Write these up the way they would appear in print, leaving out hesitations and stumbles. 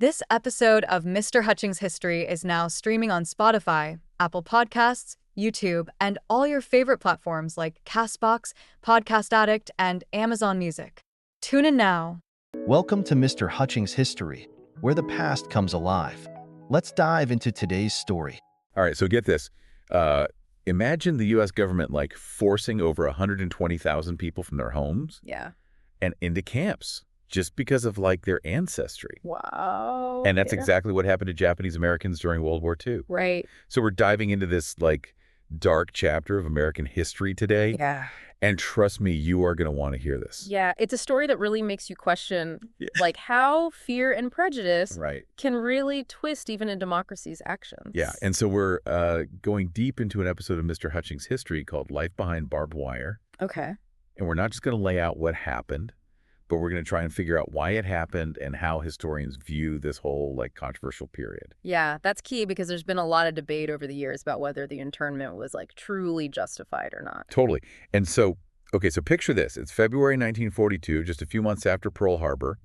This episode of Mr. Hutchings History is now streaming on Spotify, Apple Podcasts, YouTube, and all your favorite platforms like Castbox, Podcast Addict, and Amazon Music. Tune in now. Welcome to Mr. Hutchings History, where the past comes alive. Let's dive into today's story. All right, so get this. Imagine the U.S. government forcing over 120,000 people from their homes and into camps just because of their ancestry. Wow. And that's exactly what happened to Japanese Americans during World War II. Right. So we're diving into this dark chapter of American history today. Yeah. And trust me, you are going to want to hear this. Yeah, it's a story that really makes you question how fear and prejudice can really twist even a democracy's actions. Yeah, and so we're going deep into an episode of Mr. Hutchings History called Life Behind Barbed Wire. Okay. And we're not just going to lay out what happened, but we're going to try and figure out why it happened and how historians view this whole controversial period. Yeah, that's key because there's been a lot of debate over the years about whether the internment was truly justified or not. Totally. And so, okay, so picture this. It's February 1942, just a few months after Pearl Harbor.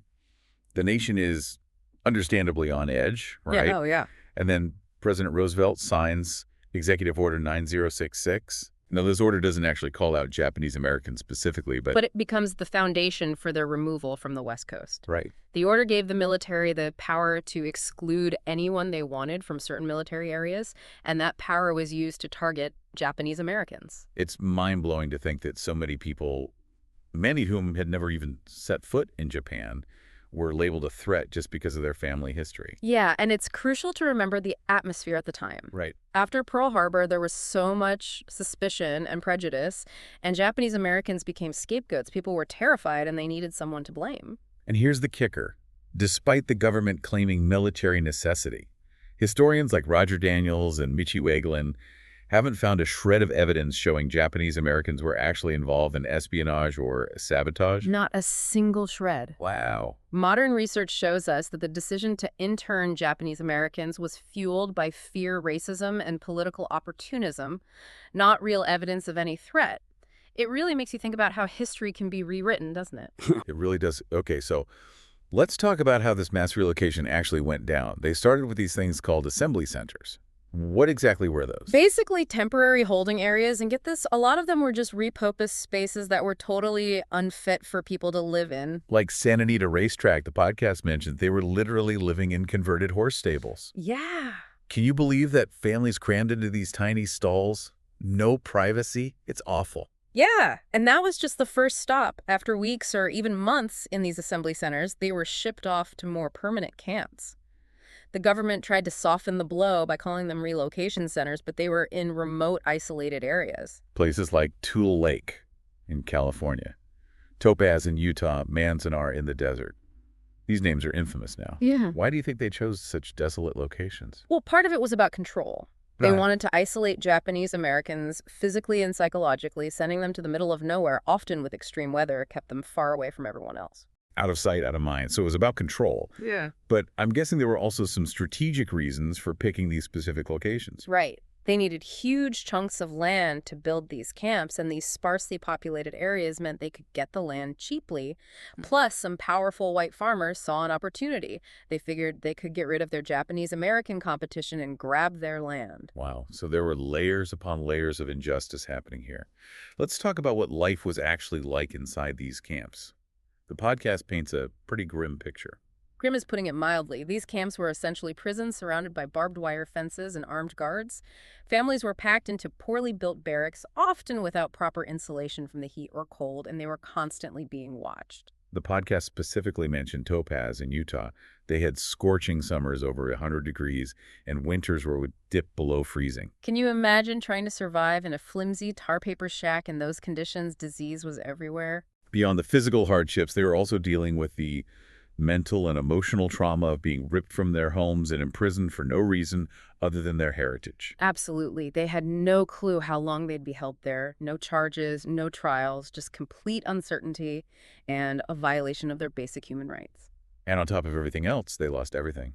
The nation is understandably on edge, right? Yeah, oh yeah. And then President Roosevelt signs Executive Order 9066. Now, this order doesn't actually call out Japanese Americans specifically, but it becomes the foundation for their removal from the West Coast. Right. The order gave the military the power to exclude anyone they wanted from certain military areas, and that power was used to target Japanese Americans. It's mind-blowing to think that so many people, many of whom had never even set foot in Japan, were labeled a threat just because of their family history. Yeah, and it's crucial to remember the atmosphere at the time. Right. After Pearl Harbor, there was so much suspicion and prejudice, and Japanese Americans became scapegoats. People were terrified, and they needed someone to blame. And here's the kicker. Despite the government claiming military necessity, historians like Roger Daniels and Michi Wegelin haven't found a shred of evidence showing Japanese Americans were actually involved in espionage or sabotage. Not a single shred. Wow. Modern research shows us that the decision to intern Japanese Americans was fueled by fear, racism, and political opportunism, not real evidence of any threat. It really makes you think about how history can be rewritten, doesn't it? It really does. Okay, so let's talk about how this mass relocation actually went down. They started with these things called assembly centers. What exactly were those? Basically temporary holding areas, and get this, a lot of them were just repurposed spaces that were totally unfit for people to live in. Like Santa Anita Racetrack, the podcast mentioned, they were literally living in converted horse stables. Yeah. Can you believe that families crammed into these tiny stalls? No privacy? It's awful. Yeah, and that was just the first stop. After weeks or even months in these assembly centers, they were shipped off to more permanent camps. The government tried to soften the blow by calling them relocation centers, but they were in remote, isolated areas. Places like Tule Lake in California, Topaz in Utah, Manzanar in the desert. These names are infamous now. Yeah. Why do you think they chose such desolate locations? Well, part of it was about control. They wanted to isolate Japanese Americans physically and psychologically. Sending them to the middle of nowhere, often with extreme weather, kept them far away from everyone else. Out of sight, out of mind. So it was about control. Yeah. But I'm guessing there were also some strategic reasons for picking these specific locations. Right. They needed huge chunks of land to build these camps, and these sparsely populated areas meant they could get the land cheaply. Plus, some powerful white farmers saw an opportunity. They figured they could get rid of their Japanese American competition and grab their land. Wow. So there were layers upon layers of injustice happening here. Let's talk about what life was actually like inside these camps. The podcast paints a pretty grim picture. Grim is putting it mildly. These camps were essentially prisons surrounded by barbed wire fences and armed guards. Families were packed into poorly built barracks, often without proper insulation from the heat or cold, and they were constantly being watched. The podcast specifically mentioned Topaz in Utah. They had scorching summers over 100 degrees and winters where it would dip below freezing. Can you imagine trying to survive in a flimsy tar paper shack in those conditions? Disease was everywhere. Beyond the physical hardships, they were also dealing with the mental and emotional trauma of being ripped from their homes and imprisoned for no reason other than their heritage. Absolutely. They had no clue how long they'd be held there. No charges, no trials, just complete uncertainty and a violation of their basic human rights. And on top of everything else, they lost everything,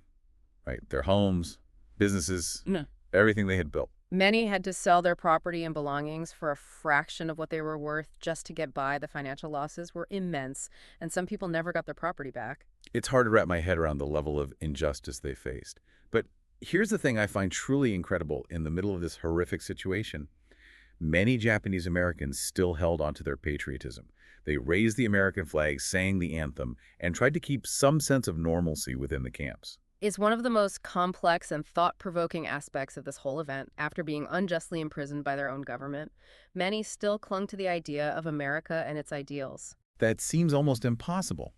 right? Their homes, businesses, everything they had built. Many had to sell their property and belongings for a fraction of what they were worth just to get by. The financial losses were immense, and some people never got their property back. It's hard to wrap my head around the level of injustice they faced. But here's the thing I find truly incredible in the middle of this horrific situation. Many Japanese Americans still held onto their patriotism. They raised the American flag, sang the anthem, and tried to keep some sense of normalcy within the camps. Is one of the most complex and thought-provoking aspects of this whole event. After being unjustly imprisoned by their own government, many still clung to the idea of America and its ideals. That seems almost impossible.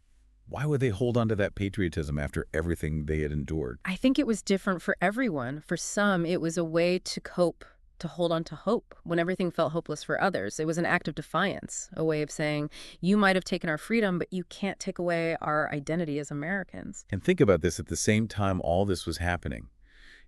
Why would they hold on to that patriotism after everything they had endured? I think it was different for everyone. For some, it was a way to cope, to hold on to hope when everything felt hopeless for others. It was an act of defiance, a way of saying, you might have taken our freedom, but you can't take away our identity as Americans. And think about this, at the same time all this was happening,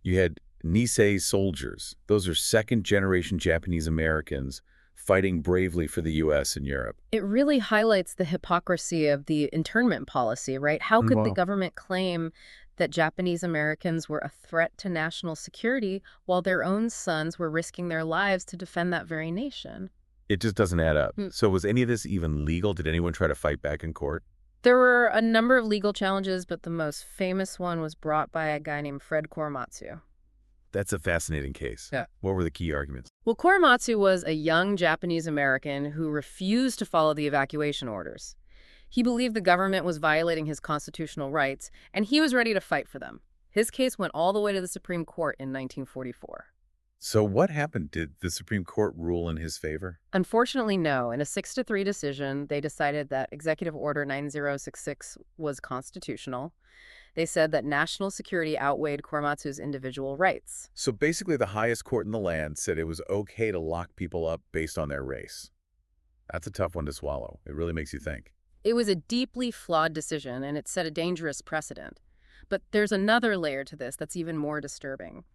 you had Nisei soldiers. Those are second-generation Japanese Americans fighting bravely for the U.S. and Europe. It really highlights the hypocrisy of the internment policy, right? How could the Wow. government claim that Japanese Americans were a threat to national security while their own sons were risking their lives to defend that very nation? It just doesn't add up. Hmm. So was any of this even legal? Did anyone try to fight back in court? There were a number of legal challenges, but the most famous one was brought by a guy named Fred Korematsu. That's a fascinating case. Yeah. What were the key arguments? Well, Korematsu was a young Japanese American who refused to follow the evacuation orders. He believed the government was violating his constitutional rights, and he was ready to fight for them. His case went all the way to the Supreme Court in 1944. So what happened? Did the Supreme Court rule in his favor? Unfortunately, no. In a 6-3 decision, they decided that Executive Order 9066 was constitutional. They said that national security outweighed Korematsu's individual rights. So basically the highest court in the land said it was okay to lock people up based on their race. That's a tough one to swallow. It really makes you think. It was a deeply flawed decision, and it set a dangerous precedent. But there's another layer to this that's even more disturbing.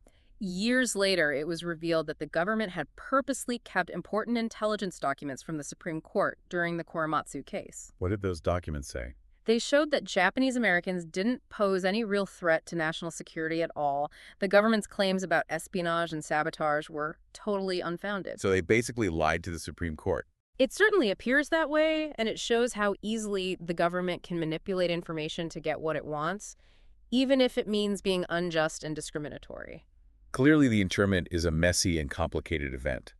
Years later, it was revealed that the government had purposely kept important intelligence documents from the Supreme Court during the Korematsu case. What did those documents say? They showed that Japanese Americans didn't pose any real threat to national security at all. The government's claims about espionage and sabotage were totally unfounded. So they basically lied to the Supreme Court. It certainly appears that way, and it shows how easily the government can manipulate information to get what it wants, even if it means being unjust and discriminatory. Clearly the internment is a messy and complicated event.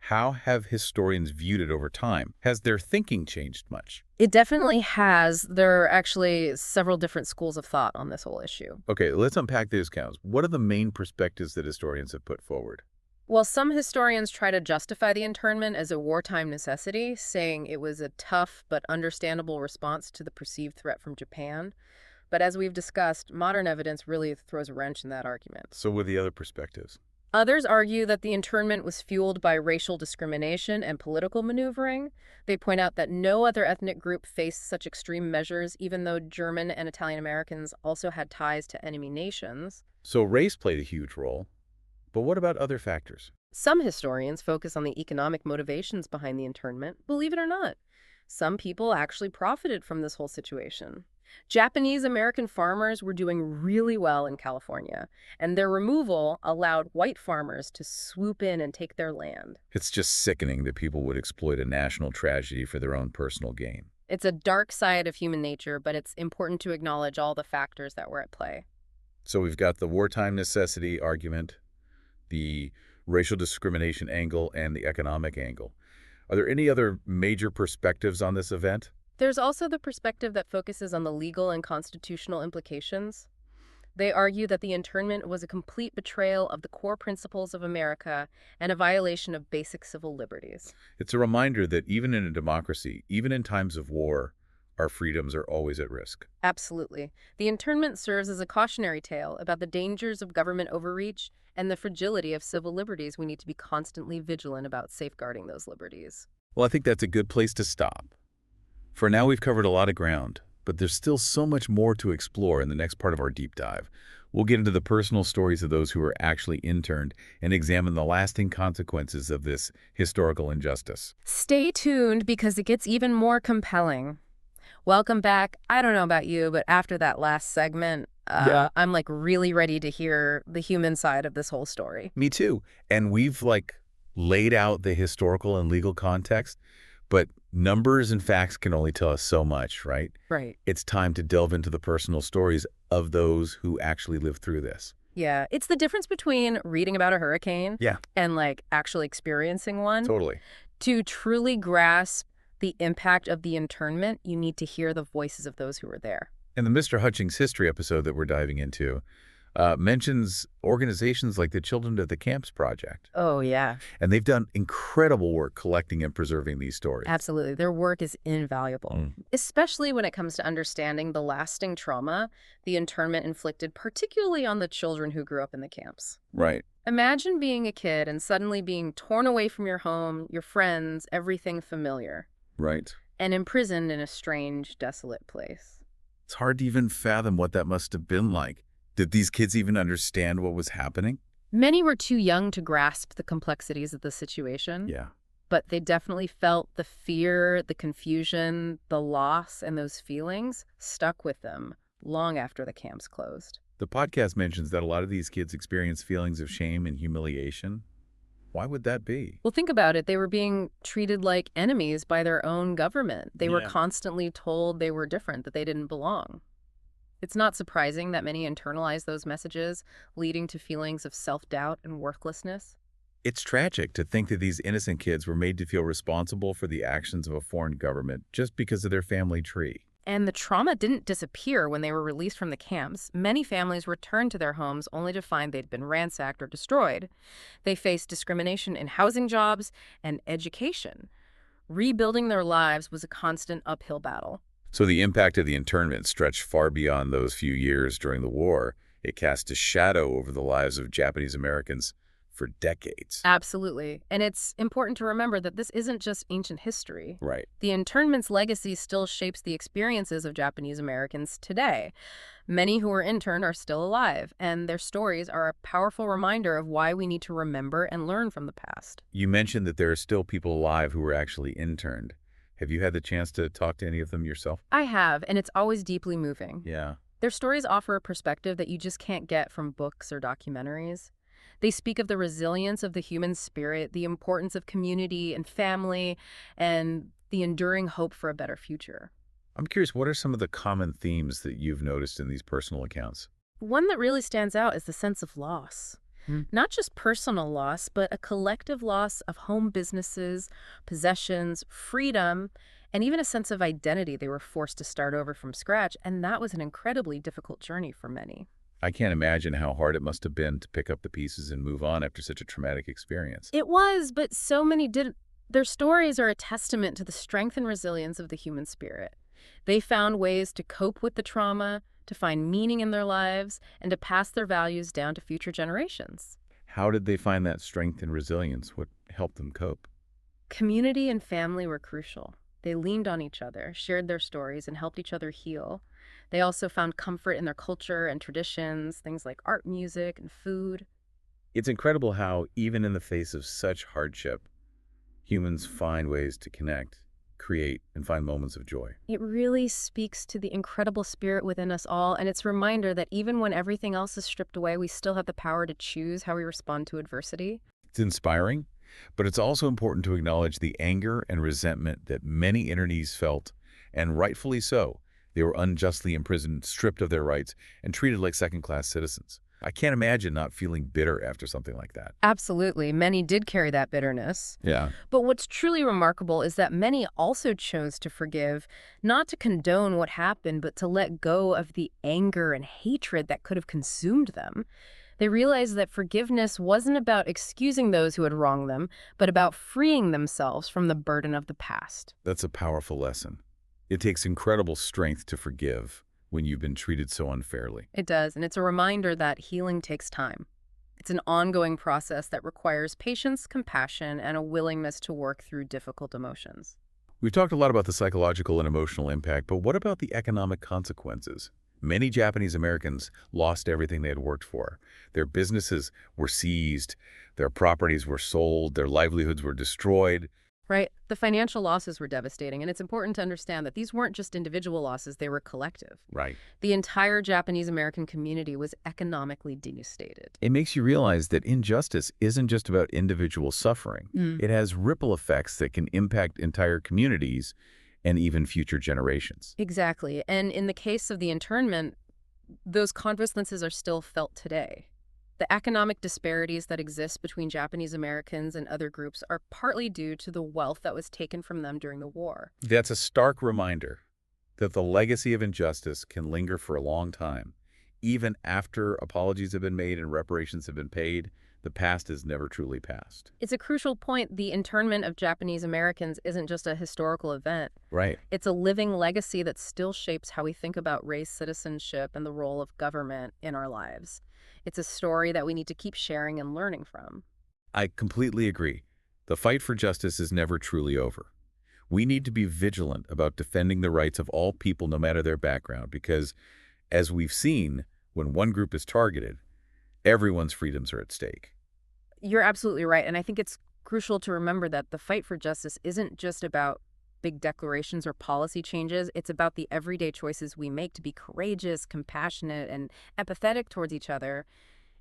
How have historians viewed it over time? Has their thinking changed much? It definitely has. There are actually several different schools of thought on this whole issue. Okay, let's unpack those counts. What are the main perspectives that historians have put forward? Well, some historians try to justify the internment as a wartime necessity, saying it was a tough but understandable response to the perceived threat from Japan. But as we've discussed, modern evidence really throws a wrench in that argument. So what are the other perspectives? Others argue that the internment was fueled by racial discrimination and political maneuvering. They point out that no other ethnic group faced such extreme measures, even though German and Italian Americans also had ties to enemy nations. So race played a huge role. But what about other factors? Some historians focus on the economic motivations behind the internment, believe it or not. Some people actually profited from this whole situation. Japanese American farmers were doing really well in California, and their removal allowed white farmers to swoop in and take their land. It's just sickening that people would exploit a national tragedy for their own personal gain. It's a dark side of human nature, but it's important to acknowledge all the factors that were at play. So we've got the wartime necessity argument, the racial discrimination angle, and the economic angle. Are there any other major perspectives on this event? There's also the perspective that focuses on the legal and constitutional implications. They argue that the internment was a complete betrayal of the core principles of America and a violation of basic civil liberties. It's a reminder that even in a democracy, even in times of war, our freedoms are always at risk. Absolutely. The internment serves as a cautionary tale about the dangers of government overreach and the fragility of civil liberties. We need to be constantly vigilant about safeguarding those liberties. Well, I think that's a good place to stop. For now, we've covered a lot of ground, but there's still so much more to explore in the next part of our deep dive. We'll get into the personal stories of those who were actually interned and examine the lasting consequences of this historical injustice. Stay tuned because it gets even more compelling. Welcome back. I don't know about you, but after that last segment, I'm like really ready to hear the human side of this whole story. Me too. And we've laid out the historical and legal context, But numbers and facts can only tell us so much, right? Right. It's time to delve into the personal stories of those who actually lived through this. Yeah, it's the difference between reading about a hurricane Yeah, and like actually experiencing one. totally. To truly grasp the impact of the internment, you need to hear the voices of those who were there. And the Mr. Hutchings History episode that we're diving into mentions organizations like the Children of the Camps Project. Oh, yeah. And they've done incredible work collecting and preserving these stories. Absolutely. Their work is invaluable, especially when it comes to understanding the lasting trauma the internment inflicted, particularly on the children who grew up in the camps. Right. Imagine being a kid and suddenly being torn away from your home, your friends, everything familiar, Right. and imprisoned in a strange, desolate place. It's hard to even fathom what that must have been like. Did these kids even understand what was happening? Many were too young to grasp the complexities of the situation. Yeah. But they definitely felt the fear, the confusion, the loss, and those feelings stuck with them long after the camps closed. The podcast mentions that a lot of these kids experience feelings of shame and humiliation. Why would that be? Well, think about it. They were being treated like enemies by their own government. They were constantly told they were different, that they didn't belong. It's not surprising that many internalize those messages, leading to feelings of self-doubt and worthlessness. It's tragic to think that these innocent kids were made to feel responsible for the actions of a foreign government just because of their family tree. And the trauma didn't disappear when they were released from the camps. Many families returned to their homes only to find they'd been ransacked or destroyed. They faced discrimination in housing jobs and education. Rebuilding their lives was a constant uphill battle. So the impact of the internment stretched far beyond those few years during the war. It cast a shadow over the lives of Japanese Americans for decades. Absolutely. And it's important to remember that this isn't just ancient history. Right. The internment's legacy still shapes the experiences of Japanese Americans today. Many who were interned are still alive, and their stories are a powerful reminder of why we need to remember and learn from the past. You mentioned that there are still people alive who were actually interned. Have you had the chance to talk to any of them yourself? I have, and it's always deeply moving. Yeah. Their stories offer a perspective that you just can't get from books or documentaries. They speak of the resilience of the human spirit, the importance of community and family, and the enduring hope for a better future. I'm curious, what are some of the common themes that you've noticed in these personal accounts? One that really stands out is the sense of loss. Not just personal loss, but a collective loss of home businesses, possessions, freedom, and even a sense of identity. They were forced to start over from scratch, and that was an incredibly difficult journey for many. I can't imagine how hard it must have been to pick up the pieces and move on after such a traumatic experience. It was, but so many didn't. Their stories are a testament to the strength and resilience of the human spirit. They found ways to cope with the trauma, to find meaning in their lives, and to pass their values down to future generations. How did they find that strength and resilience? What helped them cope? Community and family were crucial. They leaned on each other, shared their stories, and helped each other heal. They also found comfort in their culture and traditions, things like art, music, and food. It's incredible how, even in the face of such hardship, humans find ways to connect, create, and find moments of joy. It really speaks to the incredible spirit within us all, and it's a reminder that even when everything else is stripped away, we still have the power to choose how we respond to adversity. It's inspiring, but it's also important to acknowledge the anger and resentment that many internees felt, and rightfully so. They were unjustly imprisoned, stripped of their rights, and treated like second-class citizens. I can't imagine not feeling bitter after something like that. Absolutely. Many did carry that bitterness. Yeah. But what's truly remarkable is that many also chose to forgive, not to condone what happened, but to let go of the anger and hatred that could have consumed them. They realized that forgiveness wasn't about excusing those who had wronged them, but about freeing themselves from the burden of the past. That's a powerful lesson. It takes incredible strength to forgive when you've been treated so unfairly. It does, and it's a reminder that healing takes time. It's an ongoing process that requires patience, compassion, and a willingness to work through difficult emotions. We've talked a lot about the psychological and emotional impact, but what about the economic consequences? Many Japanese Americans lost everything they had worked for. Their businesses were seized, their properties were sold, their livelihoods were destroyed. Right. The financial losses were devastating, and it's important to understand that these weren't just individual losses, they were collective. Right. The entire Japanese-American community was economically devastated. It makes you realize that injustice isn't just about individual suffering. It has ripple effects that can impact entire communities and even future generations. Exactly. And in the case of the internment, those consequences are still felt today. The economic disparities that exist between Japanese Americans and other groups are partly due to the wealth that was taken from them during the war. That's a stark reminder that the legacy of injustice can linger for a long time. Even after apologies have been made and reparations have been paid, the past is never truly past. It's a crucial point. The internment of Japanese Americans isn't just a historical event. Right. It's a living legacy that still shapes how we think about race, citizenship, and the role of government in our lives. It's a story that we need to keep sharing and learning from. I completely agree. The fight for justice is never truly over. We need to be vigilant about defending the rights of all people no matter their background because, as we've seen, when one group is targeted, everyone's freedoms are at stake. You're absolutely right, and I think it's crucial to remember that the fight for justice isn't just about big declarations or policy changes. It's about the everyday choices we make to be courageous, compassionate, and empathetic towards each other.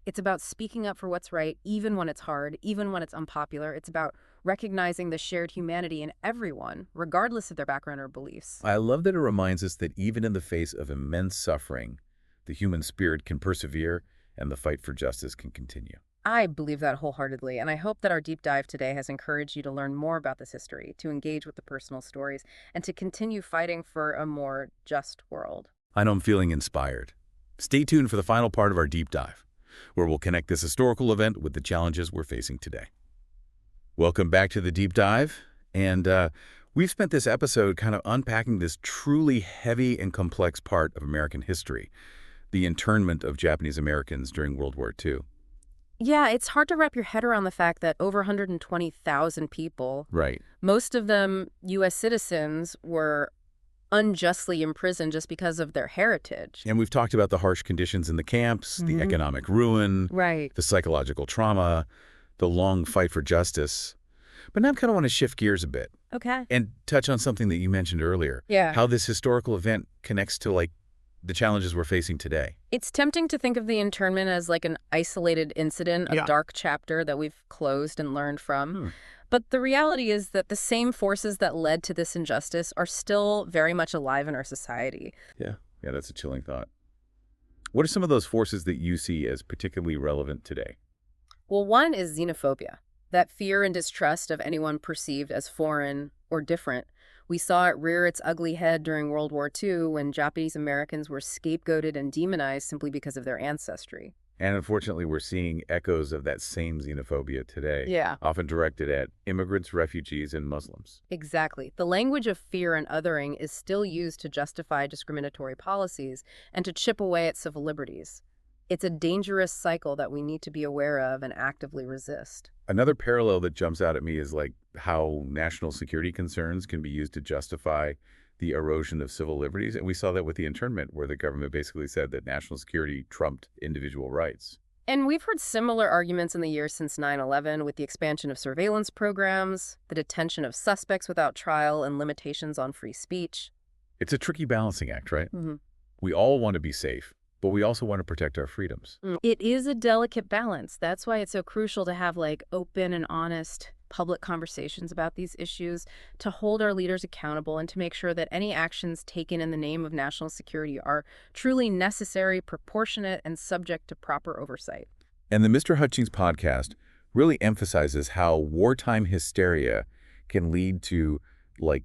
It's about speaking up for what's right, even when it's hard, even when it's unpopular. It's about recognizing the shared humanity in everyone, regardless of their background or beliefs. I love that it reminds us that even in the face of immense suffering, the human spirit can persevere and the fight for justice can continue. I believe that wholeheartedly, and I hope that our deep dive today has encouraged you to learn more about this history, to engage with the personal stories, and to continue fighting for a more just world. I know I'm feeling inspired. Stay tuned for the final part of our deep dive, where we'll connect this historical event with the challenges we're facing today. Welcome back to the deep dive, and we've spent this episode kind of unpacking this truly heavy and complex part of American history, the internment of Japanese Americans during World War II. Yeah, it's hard to wrap your head around the fact that over 120,000 people, Right. most of them U.S. citizens, were unjustly imprisoned just because of their heritage. And we've talked about the harsh conditions in the camps, the economic ruin, Right. the psychological trauma, the long fight for justice. But now I kind of want to shift gears a bit Okay. and touch on something that you mentioned earlier. Yeah. How this historical event connects to, the challenges we're facing today. It's tempting to think of the internment as like an isolated incident, a dark chapter that we've closed and learned from. But the reality is that the same forces that led to this injustice are still very much alive in our society. Yeah, that's a chilling thought. What are some of those forces that you see as particularly relevant today? Well, one is xenophobia, that fear and distrust of anyone perceived as foreign or different. We saw it rear its ugly head during World War II when Japanese Americans were scapegoated and demonized simply because of their ancestry. And unfortunately, we're seeing echoes of that same xenophobia today, Yeah. often directed at immigrants, refugees, and Muslims. Exactly. The language of fear and othering is still used to justify discriminatory policies and to chip away at civil liberties. It's a dangerous cycle that we need to be aware of and actively resist. Another parallel that jumps out at me is how national security concerns can be used to justify the erosion of civil liberties. And we saw that with the internment, where the government basically said that national security trumped individual rights. And we've heard similar arguments in the years since 9/11 with the expansion of surveillance programs, the detention of suspects without trial, and limitations on free speech. It's a tricky balancing act, right? We all want to be safe, but we also want to protect our freedoms. It is a delicate balance. That's why it's so crucial to have open and honest public conversations about these issues, to hold our leaders accountable, and to make sure that any actions taken in the name of national security are truly necessary, proportionate, and subject to proper oversight. And the Mr. Hutchings podcast really emphasizes how wartime hysteria can lead to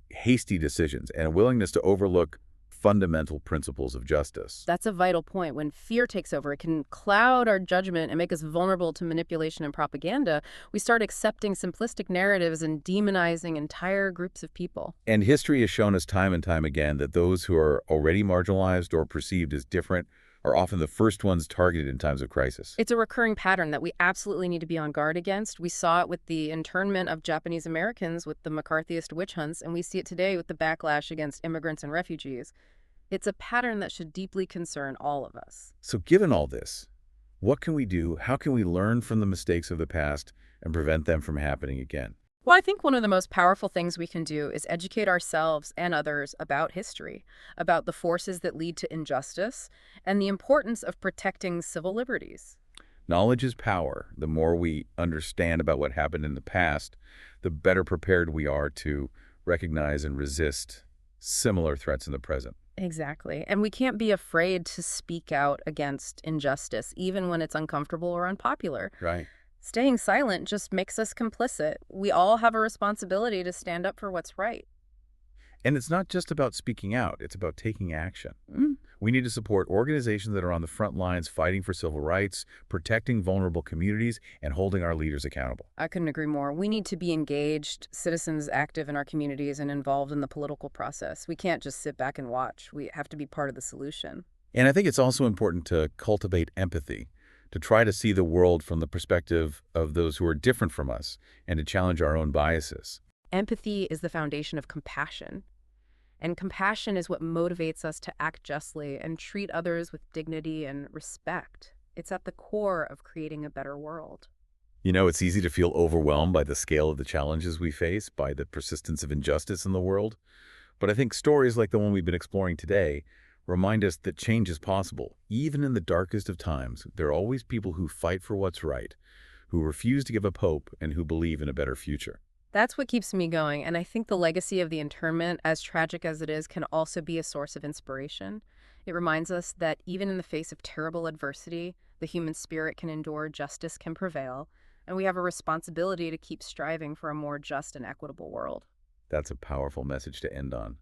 hasty decisions and a willingness to overlook fundamental principles of justice. That's a vital point. When fear takes over, it can cloud our judgment and make us vulnerable to manipulation and propaganda. We start accepting simplistic narratives and demonizing entire groups of people. And history has shown us time and time again that those who are already marginalized or perceived as different are often the first ones targeted in times of crisis. It's a recurring pattern that we absolutely need to be on guard against. We saw it with the internment of Japanese Americans with the McCarthyist witch hunts, and we see it today with the backlash against immigrants and refugees. It's a pattern that should deeply concern all of us. So given all this, what can we do? How can we learn from the mistakes of the past and prevent them from happening again? Well, I think one of the most powerful things we can do is educate ourselves and others about history, about the forces that lead to injustice, and the importance of protecting civil liberties. Knowledge is power. The more we understand about what happened in the past, the better prepared we are to recognize and resist similar threats in the present. Exactly. And we can't be afraid to speak out against injustice, even when it's uncomfortable or unpopular. Right. Staying silent just makes us complicit. We all have a responsibility to stand up for what's right. And it's not just about speaking out, it's about taking action. Mm. We need to support organizations that are on the front lines fighting for civil rights, protecting vulnerable communities, and holding our leaders accountable. I couldn't agree more. We need to be engaged, citizens active in our communities and involved in the political process. We can't just sit back and watch. We have to be part of the solution. And I think it's also important to cultivate empathy, to try to see the world from the perspective of those who are different from us, and to challenge our own biases. Empathy is the foundation of compassion. And compassion is what motivates us to act justly and treat others with dignity and respect. It's at the core of creating a better world. You know, it's easy to feel overwhelmed by the scale of the challenges we face, by the persistence of injustice in the world. But I think stories like the one we've been exploring today remind us that change is possible. Even in the darkest of times, there are always people who fight for what's right, who refuse to give up hope, and who believe in a better future. That's what keeps me going, and I think the legacy of the internment, as tragic as it is, can also be a source of inspiration. It reminds us that even in the face of terrible adversity, the human spirit can endure, justice can prevail, and we have a responsibility to keep striving for a more just and equitable world. That's a powerful message to end on.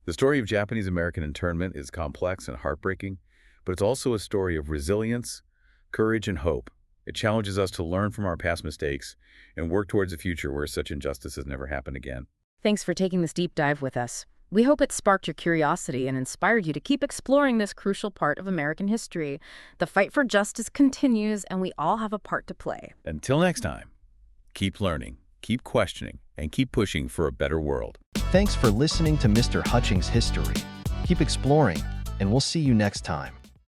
The story of Japanese-American internment is complex and heartbreaking, but it's also a story of resilience, courage, and hope. It challenges us to learn from our past mistakes and work towards a future where such injustices never happen again. Thanks for taking this deep dive with us. We hope it sparked your curiosity and inspired you to keep exploring this crucial part of American history. The fight for justice continues, and we all have a part to play. Until next time, keep learning, keep questioning, and keep pushing for a better world. Thanks for listening to Mr. Hutchings History. Keep exploring, and we'll see you next time.